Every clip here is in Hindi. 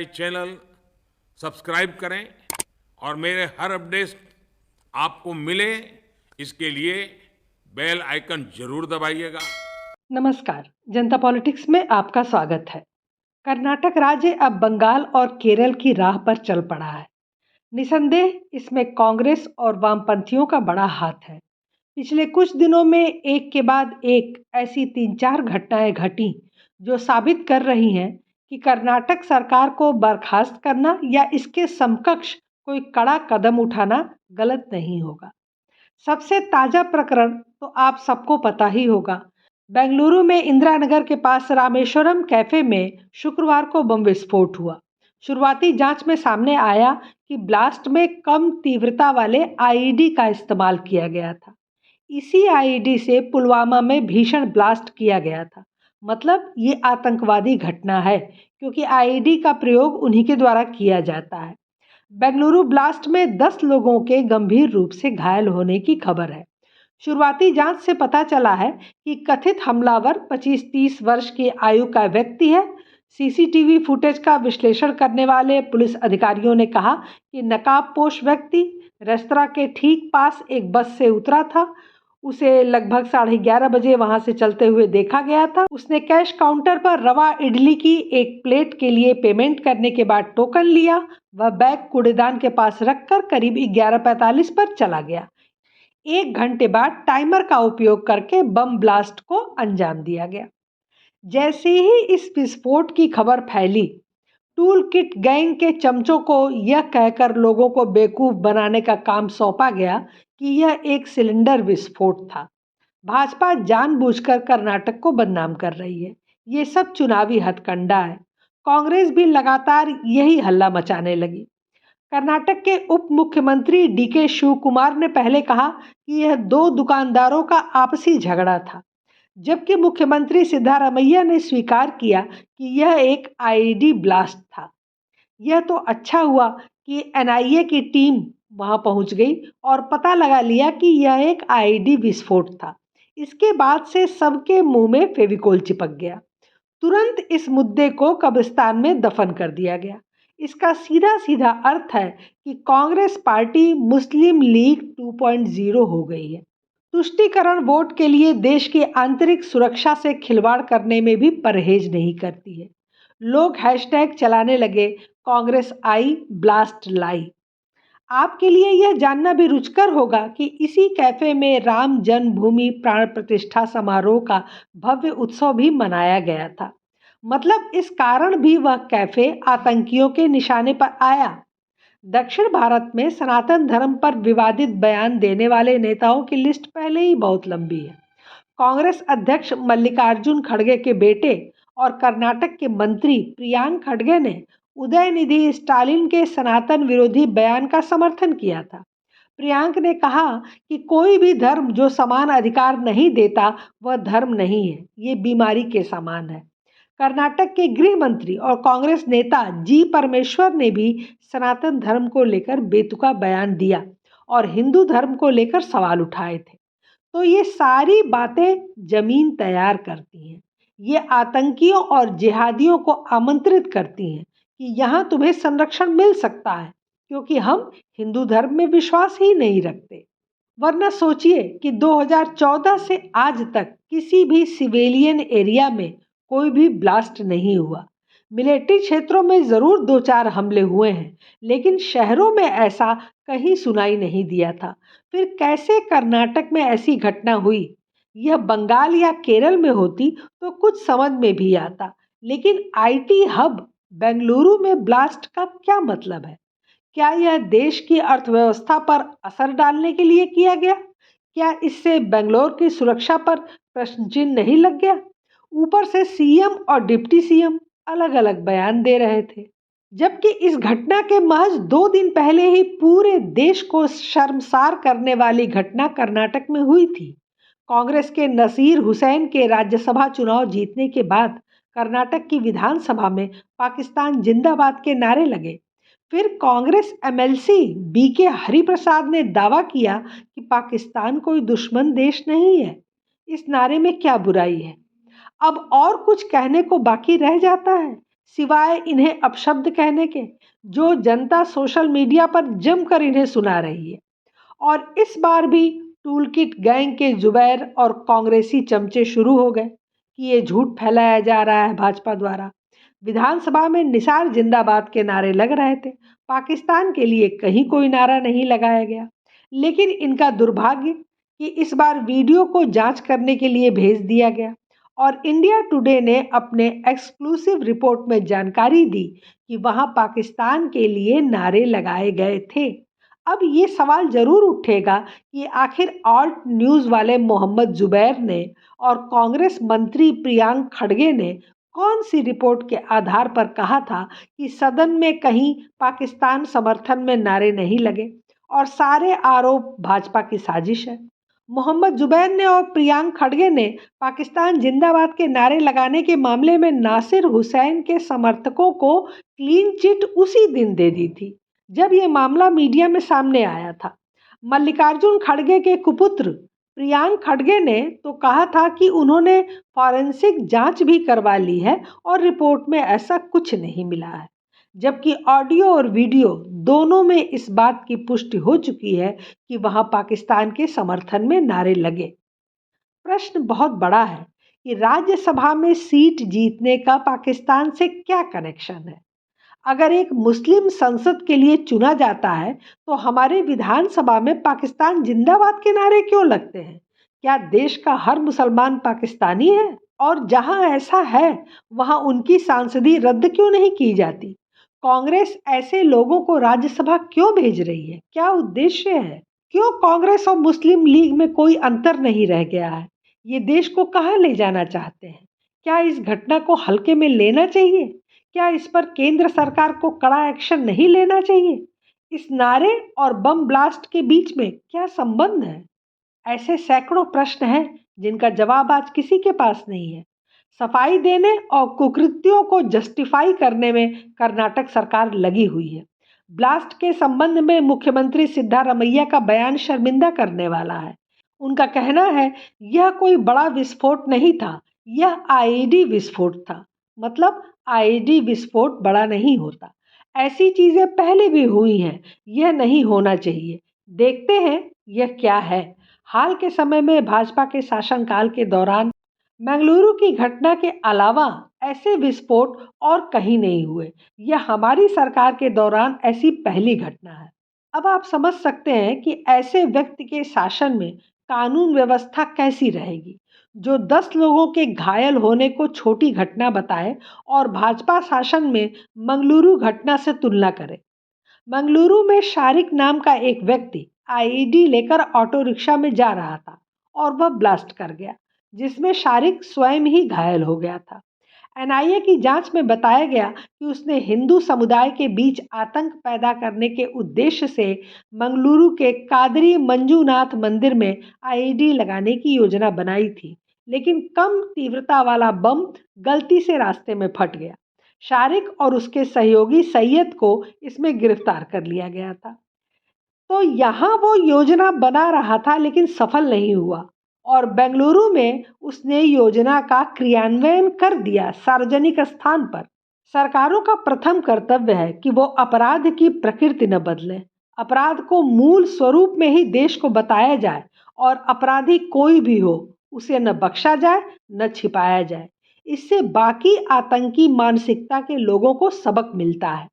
चैनल सब्सक्राइब करें और मेरे हर अपडेट आपको मिले इसके लिए बेल आइकन जरूर दबाइएगा। नमस्कार, जनता पॉलिटिक्स में आपका स्वागत है। कर्नाटक राज्य अब बंगाल और केरल की राह पर चल पड़ा है। निसंदेह इसमें कांग्रेस और वामपंथियों का बड़ा हाथ है। पिछले कुछ दिनों में एक के बाद एक ऐसी 3-4 घटनाएं घटी जो साबित कर रही हैं कि कर्नाटक सरकार को बर्खास्त करना या इसके समकक्ष कोई कड़ा कदम उठाना गलत नहीं होगा। सबसे ताजा प्रकरण तो आप सबको पता ही होगा। बेंगलुरु में इंदिरा नगर के पास रामेश्वरम कैफे में शुक्रवार को बम विस्फोट हुआ। शुरुआती जांच में सामने आया कि ब्लास्ट में कम तीव्रता वाले आईईडी का इस्तेमाल किया गया था। इसी आईईडी से पुलवामा में भीषण ब्लास्ट किया गया था। मतलब ये आतंकवादी घटना है, क्योंकि आईईडी का प्रयोग उन्हीं के द्वारा किया जाता है। बेंगलुरु ब्लास्ट में 10 लोगों के गंभीर रूप से घायल होने की खबर है। शुरुआती जांच से पता चला है कि कथित हमलावर 25-30 वर्ष की आयु का व्यक्ति है। सीसीटीवी फुटेज का विश्लेषण करने वाले पुलिस अधिकारियों ने कहा कि नकाबपोश व्यक्ति रेस्तरां के ठीक पास एक बस से उतरा था। उसे लगभग 11:30 बजे वहां से चलते हुए देखा गया था। उसने कैश काउंटर पर रवा इडली की एक प्लेट के लिए पेमेंट करने के बाद टोकन लिया। वह बैग कूड़ेदान के पास रखकर करीब 11:45 पर चला गया। 1 घंटे बाद टाइमर का उपयोग करके बम ब्लास्ट को अंजाम दिया गया। जैसे ही इस विस्फोट की खबर फैली, टूल किट गैंग के चमचों को यह कहकर लोगों को बेवकूफ बनाने का काम सौंपा गया कि यह एक सिलेंडर विस्फोट था। भाजपा जानबूझकर कर्नाटक को बदनाम कर रही है। ये सब चुनावी हथकंडा है। कांग्रेस भी लगातार यही हल्ला मचाने लगी। कर्नाटक के उप मुख्यमंत्री डीके शिव कुमार ने पहले कहा कि यह 2 दुकानदारों का आपसी झगड़ा था, जबकि मुख्यमंत्री सिद्धारमैया ने स्वीकार किया कि यह एक आईईडी ब्लास्ट था। यह तो अच्छा हुआ कि एनआईए की टीम वहां पहुंच गई और पता लगा लिया कि यह एक आईईडी विस्फोट था। इसके बाद से सबके मुंह में फेविकोल चिपक गया। तुरंत इस मुद्दे को कब्रिस्तान में दफन कर दिया गया। इसका सीधा सीधा अर्थ है कि कांग्रेस पार्टी मुस्लिम लीग 2.0 हो गई है। तुष्टीकरण वोट के लिए देश की आंतरिक सुरक्षा से खिलवाड़ करने में भी परहेज नहीं करती है। लोग हैशटैग चलाने लगे, कांग्रेस आई ब्लास्ट लाई। आपके लिए यह जानना भी रुचिकर होगा कि इसी कैफे में राम जन्मभूमि प्राण प्रतिष्ठा समारोह का भव्य उत्सव भी मनाया गया था। मतलब इस कारण भी वह कैफे आतंकियों के निशाने पर आया। दक्षिण भारत में सनातन धर्म पर विवादित बयान देने वाले नेताओं की लिस्ट पहले ही बहुत लंबी है। कांग्रेस अध्यक्ष मल्लिकार्जुन खड़गे के बेटे और कर्नाटक के मंत्री प्रियांक खड़गे ने उदयनिधि स्टालिन के सनातन विरोधी बयान का समर्थन किया था। प्रियांक ने कहा कि कोई भी धर्म जो समान अधिकार नहीं देता वह धर्म नहीं है, ये बीमारी के समान है। कर्नाटक के गृह मंत्री और कांग्रेस नेता जी परमेश्वर ने भी सनातन धर्म को लेकर बेतुका बयान दिया और हिंदू धर्म को लेकर सवाल उठाए थे। तो ये सारी बातें जमीन तैयार करती हैं। ये आतंकियों और जिहादियों को आमंत्रित करती हैं कि यहाँ तुम्हें संरक्षण मिल सकता है, क्योंकि हम हिंदू धर्म में विश्वास ही नहीं रखते। वरना सोचिए कि 2014 से आज तक किसी भी सिविलियन एरिया में कोई भी ब्लास्ट नहीं हुआ। मिलिट्री क्षेत्रों में जरूर 2-4 हमले हुए हैं, लेकिन शहरों में ऐसा कहीं सुनाई नहीं दिया था। फिर कैसे कर्नाटक में ऐसी घटना हुई? यह बंगाल या केरल में होती तो कुछ समझ में भी आता, लेकिन आईटी हब बेंगलुरु में ब्लास्ट का क्या मतलब है? क्या यह देश की अर्थव्यवस्था पर असर डालने के लिए किया गया? क्या इससे बेंगलोर की सुरक्षा पर प्रश्न चिन्ह नहीं लग गया? ऊपर से सीएम और डिप्टी सीएम अलग अलग बयान दे रहे थे, जबकि इस घटना के महज 2 दिन पहले ही पूरे देश को शर्मसार करने वाली घटना कर्नाटक में हुई थी। कांग्रेस के नसीर हुसैन के राज्यसभा चुनाव जीतने के बाद कर्नाटक की विधानसभा में पाकिस्तान जिंदाबाद के नारे लगे। फिर कांग्रेस एमएलसी बीके हरिप्रसाद ने दावा किया कि पाकिस्तान कोई दुश्मन देश नहीं है। इस नारे में क्या बुराई है? अब और कुछ कहने को बाकी रह जाता है? सिवाय इन्हें अपशब्द कहने के, जो जनता सोशल मीडिया पर जमकर इन्हें सुना रही है। और इस बार भी टूलकिट गैंग के जुबैर और कांग्रेसी चमचे शुरू हो गए कि ये झूठ फैलाया जा रहा है भाजपा द्वारा। विधानसभा में निसार जिंदाबाद के नारे लग रहे थे, पाकिस्तान के लिए कहीं कोई नारा नहीं लगाया गया। लेकिन इनका दुर्भाग्य कि इस बार वीडियो को जांच करने के लिए भेज दिया गया और इंडिया टुडे ने अपने एक्सक्लूसिव रिपोर्ट में जानकारी दी कि वहां पाकिस्तान के लिए नारे लगाए गए थे। अब ये सवाल जरूर उठेगा कि आखिर ऑल्ट न्यूज़ वाले मोहम्मद जुबैर ने और कांग्रेस मंत्री प्रियांक खड़गे ने कौन सी रिपोर्ट के आधार पर कहा था कि सदन में कहीं पाकिस्तान समर्थन में नारे नहीं लगे और सारे आरोप भाजपा की साजिश है। मोहम्मद जुबैर ने और प्रियांक खड़गे ने पाकिस्तान जिंदाबाद के नारे लगाने के मामले में नासिर हुसैन के समर्थकों को क्लीन चिट उसी दिन दे दी थी जब ये मामला मीडिया में सामने आया था। मल्लिकार्जुन खड़गे के कुपुत्र प्रियांक खड़गे ने तो कहा था कि उन्होंने फॉरेंसिक जांच भी करवा ली है और रिपोर्ट में ऐसा कुछ नहीं मिला है, जबकि ऑडियो और वीडियो दोनों में इस बात की पुष्टि हो चुकी है कि वहां पाकिस्तान के समर्थन में नारे लगे। प्रश्न बहुत बड़ा है कि राज्यसभा में सीट जीतने का पाकिस्तान से क्या कनेक्शन है। अगर एक मुस्लिम संसद के लिए चुना जाता है तो हमारे विधानसभा में पाकिस्तान जिंदाबाद के नारे क्यों लगते हैं? क्या देश का हर मुसलमान पाकिस्तानी है? और जहां ऐसा है वहां उनकी सांसदी रद्द क्यों नहीं की जाती? कांग्रेस ऐसे लोगों को राज्यसभा क्यों भेज रही है? क्या उद्देश्य है? क्यों कांग्रेस और मुस्लिम लीग में कोई अंतर नहीं रह गया है? ये देश को कहाँ ले जाना चाहते हैं? क्या इस घटना को हल्के में लेना चाहिए? क्या इस पर केंद्र सरकार को कड़ा एक्शन नहीं लेना चाहिए? इस नारे और बम ब्लास्ट के बीच में क्या संबंध है? ऐसे सैकड़ों प्रश्न हैं जिनका जवाब आज किसी के पास नहीं है। सफाई देने और कुकृत्यों को जस्टिफाई करने में कर्नाटक सरकार लगी हुई है। ब्लास्ट के संबंध में मुख्यमंत्री सिद्धारमैया का बयान शर्मिंदा करने वाला है। उनका कहना है यह कोई बड़ा विस्फोट नहीं था, यह आईईडी विस्फोट था। मतलब आईईडी विस्फोट बड़ा नहीं होता, ऐसी चीजें पहले भी हुई हैं, यह नहीं होना चाहिए। देखते हैं यह क्या है। हाल के समय में भाजपा के शासनकाल के दौरान मंगलुरु की घटना के अलावा ऐसे विस्फोट और कहीं नहीं हुए। यह हमारी सरकार के दौरान ऐसी पहली घटना है। अब आप समझ सकते हैं कि ऐसे व्यक्ति के शासन में कानून व्यवस्था कैसी रहेगी, जो 10 लोगों के घायल होने को छोटी घटना बताए और भाजपा शासन में मंगलुरु घटना से तुलना करे। मंगलुरु में शारिक नाम का एक व्यक्ति आईईडी लेकर ऑटो रिक्शा में जा रहा था और वह ब्लास्ट कर गया, जिसमें शारिक स्वयं ही घायल हो गया था। एनआईए की जांच में बताया गया कि उसने हिंदू समुदाय के बीच आतंक पैदा करने के उद्देश्य से मंगलुरु के कादरी मंजूनाथ मंदिर में आईईडी लगाने की योजना बनाई थी, लेकिन कम तीव्रता वाला बम गलती से रास्ते में फट गया। शारिक और उसके सहयोगी सैयद को इसमें गिरफ्तार कर लिया गया था। तो यहाँ वो योजना बना रहा था लेकिन सफल नहीं हुआ और बेंगलुरु में उसने योजना का क्रियान्वयन कर दिया सार्वजनिक स्थान पर। सरकारों का प्रथम कर्तव्य है कि वो अपराध की प्रकृति न बदले, अपराध को मूल स्वरूप में ही देश को बताया जाए और अपराधी कोई भी हो उसे न बख्शा जाए न छिपाया जाए। इससे बाकी आतंकी मानसिकता के लोगों को सबक मिलता है।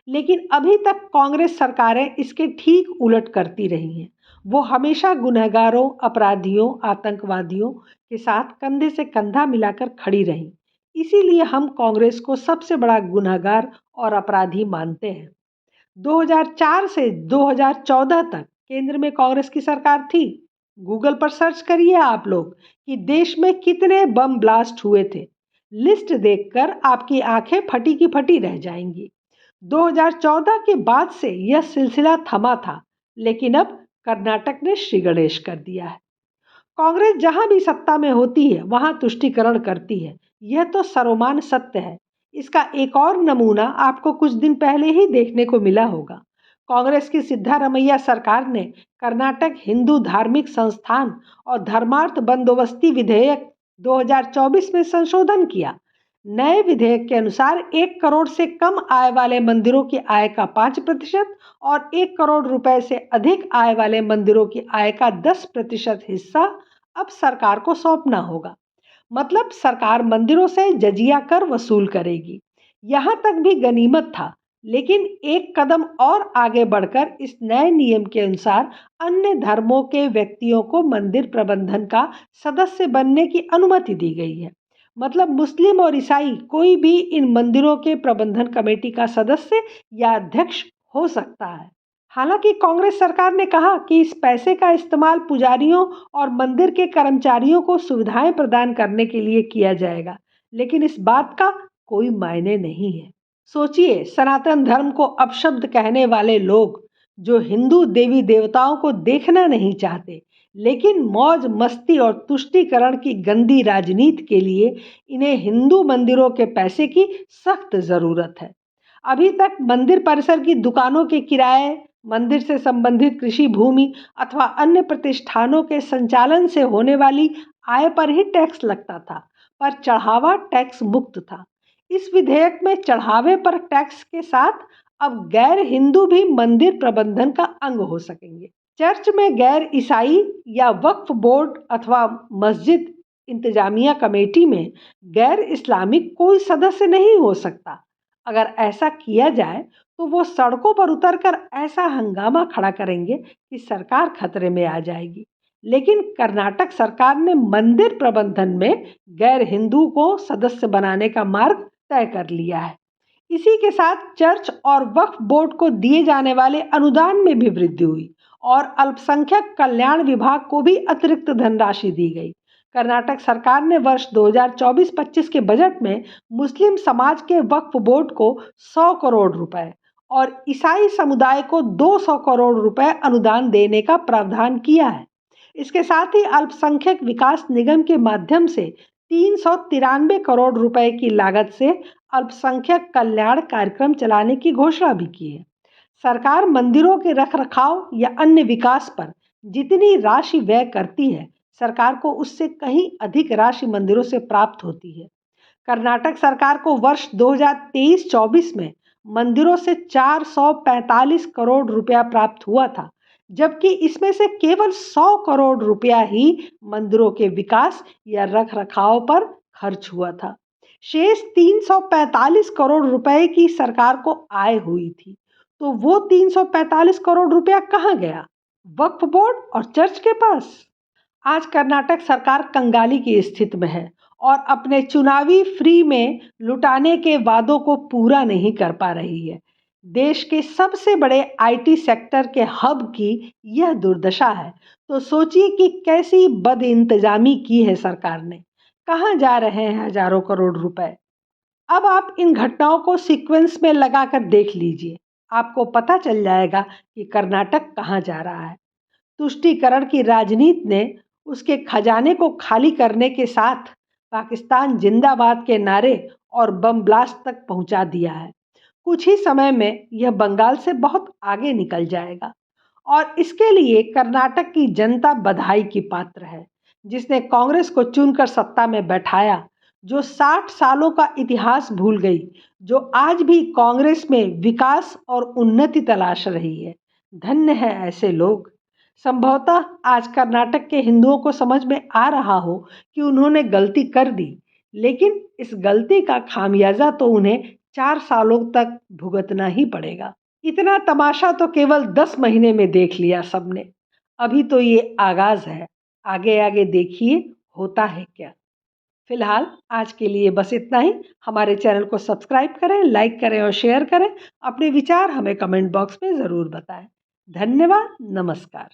लेकिन अभी तक कांग्रेस सरकारें इसके ठीक उलट करती रही हैं। वो हमेशा गुनहगारों, अपराधियों, आतंकवादियों के साथ कंधे से कंधा मिलाकर खड़ी रहीं। इसीलिए हम कांग्रेस को सबसे बड़ा गुनहगार और अपराधी मानते हैं। 2004 से 2014 तक केंद्र में कांग्रेस की सरकार थी। गूगल पर सर्च करिए आप लोग कि देश में कितने बम ब्लास्ट हुए थे। लिस्ट देखकर आपकी आंखें फटी की फटी रह जाएंगी। 2014 के बाद से यह सिलसिला थमा था, लेकिन अब कर्नाटक ने श्री गणेश कर दिया है। कांग्रेस जहां भी सत्ता में होती है वहां तुष्टीकरण करती है, यह तो सर्वमान्य सत्य है। इसका एक और नमूना आपको कुछ दिन पहले ही देखने को मिला होगा। कांग्रेस की सिद्धारमैया सरकार ने कर्नाटक हिंदू धार्मिक संस्थान और धर्मार्थ बंदोबस्ती विधेयक 2024 में संशोधन किया, नए विधेयक के अनुसार 1 करोड़ से कम आय वाले मंदिरों की आय का 5% और 1 करोड़ रुपए से अधिक आय वाले मंदिरों की आय का 10% हिस्सा अब सरकार को सौंपना होगा। मतलब सरकार मंदिरों से जजिया कर वसूल करेगी। यहाँ तक भी गनीमत था, लेकिन एक कदम और आगे बढ़कर इस नए नियम के अनुसार अन्य धर्मों के व्यक्तियों को मंदिर प्रबंधन का सदस्य बनने की अनुमति दी गई है। मतलब मुस्लिम और ईसाई कोई भी इन मंदिरों के प्रबंधन कमेटी का सदस्य या अध्यक्ष हो सकता है। हालांकि कांग्रेस सरकार ने कहा कि इस पैसे का इस्तेमाल पुजारियों और मंदिर के कर्मचारियों को सुविधाएं प्रदान करने के लिए किया जाएगा, लेकिन इस बात का कोई मायने नहीं है। सोचिए, सनातन धर्म को अपशब्द कहने वाले लोग जो हिंदू देवी देवताओं को देखना नहीं चाहते, लेकिन मौज मस्ती और तुष्टीकरण की गंदी राजनीति के लिए इन्हें हिंदू मंदिरों के पैसे की सख्त जरूरत है। अभी तक मंदिर परिसर की दुकानों के किराए, मंदिर से संबंधित कृषि भूमि अथवा अन्य प्रतिष्ठानों के संचालन से होने वाली आय पर ही टैक्स लगता था, पर चढ़ावा टैक्स मुक्त था। इस विधेयक में चढ़ावे पर टैक्स के साथ अब गैर हिंदू भी मंदिर प्रबंधन का अंग हो सकेंगे। चर्च में गैर ईसाई या वक्फ बोर्ड अथवा मस्जिद इंतजामिया कमेटी में गैर इस्लामिक कोई सदस्य नहीं हो सकता। अगर ऐसा किया जाए तो वो सड़कों पर उतरकर ऐसा हंगामा खड़ा करेंगे कि सरकार खतरे में आ जाएगी। लेकिन कर्नाटक सरकार ने मंदिर प्रबंधन में गैर हिंदू को सदस्य बनाने का मार्ग तय कर लिया है। इसी के साथ चर्च और वक्फ बोर्ड को दिए जाने वाले अनुदान में भी वृद्धि हुई और अल्पसंख्यक कल्याण विभाग को भी अतिरिक्त धनराशि दी गई। कर्नाटक सरकार ने वर्ष 2024-25 के बजट में मुस्लिम समाज के वक्फ बोर्ड को 100 करोड़ रुपए और ईसाई समुदाय को 200 करोड़ रुपए अनुदान देने का प्रावधान किया है। इसके साथ ही अल्पसंख्यक विकास निगम के माध्यम से 393 करोड़ रुपए की लागत से अल्पसंख्यक कल्याण कार्यक्रम चलाने की घोषणा भी की है। सरकार मंदिरों के रखरखाव या अन्य विकास पर जितनी राशि व्यय करती है, सरकार को उससे कहीं अधिक राशि मंदिरों से प्राप्त होती है। कर्नाटक सरकार को वर्ष 2023-24 में मंदिरों से 445 करोड़ रुपया प्राप्त हुआ था, जबकि इसमें से केवल 100 करोड़ रुपया ही मंदिरों के विकास या रखरखाव पर खर्च हुआ था। शेष 345 करोड़ रुपए की सरकार को आय हुई थी। तो वो 345 करोड़ रुपया कहाँ गया? वक्फ बोर्ड और चर्च के पास। आज कर्नाटक सरकार कंगाली की स्थिति में है और अपने चुनावी फ्री में लुटाने के वादों को पूरा नहीं कर पा रही है। देश के सबसे बड़े आईटी सेक्टर के हब की यह दुर्दशा है। तो सोचिए कि कैसी बदइंतजामी की है सरकार ने। कहाँ जा रहे हैं हजारों करोड़ रुपए? अब आप इन घटनाओं को सीक्वेंस में लगाकर देख लीजिए, आपको पता चल जाएगा कि कर्नाटक कहाँ जा रहा है। तुष्टीकरण की राजनीति ने उसके खजाने को खाली करने के साथ पाकिस्तान जिंदाबाद के नारे और बम ब्लास्ट तक पहुंचा दिया है। कुछ ही समय में यह बंगाल से बहुत आगे निकल जाएगा और इसके लिए कर्नाटक की जनता बधाई की पात्र है, जिसने कांग्रेस को चुनकर सत्ता में बैठाया, जो 60 सालों का इतिहास भूल गई, जो आज भी कांग्रेस में विकास और उन्नति तलाश रही है। धन्य है ऐसे लोग। संभवतः आज कर्नाटक के हिंदुओं को समझ में आ रहा हो कि उन्होंने गलती कर दी, लेकिन इस गलती का खामियाजा तो उन्हें 4 सालों तक भुगतना ही पड़ेगा। इतना तमाशा तो केवल 10 महीने में देख लिया सबने। अभी तो ये आगाज है, आगे आगे देखिए होता है क्या। फिलहाल आज के लिए बस इतना ही। हमारे चैनल को सब्सक्राइब करें, लाइक करें और शेयर करें। अपने विचार हमें कमेंट बॉक्स में ज़रूर बताएं। धन्यवाद, नमस्कार।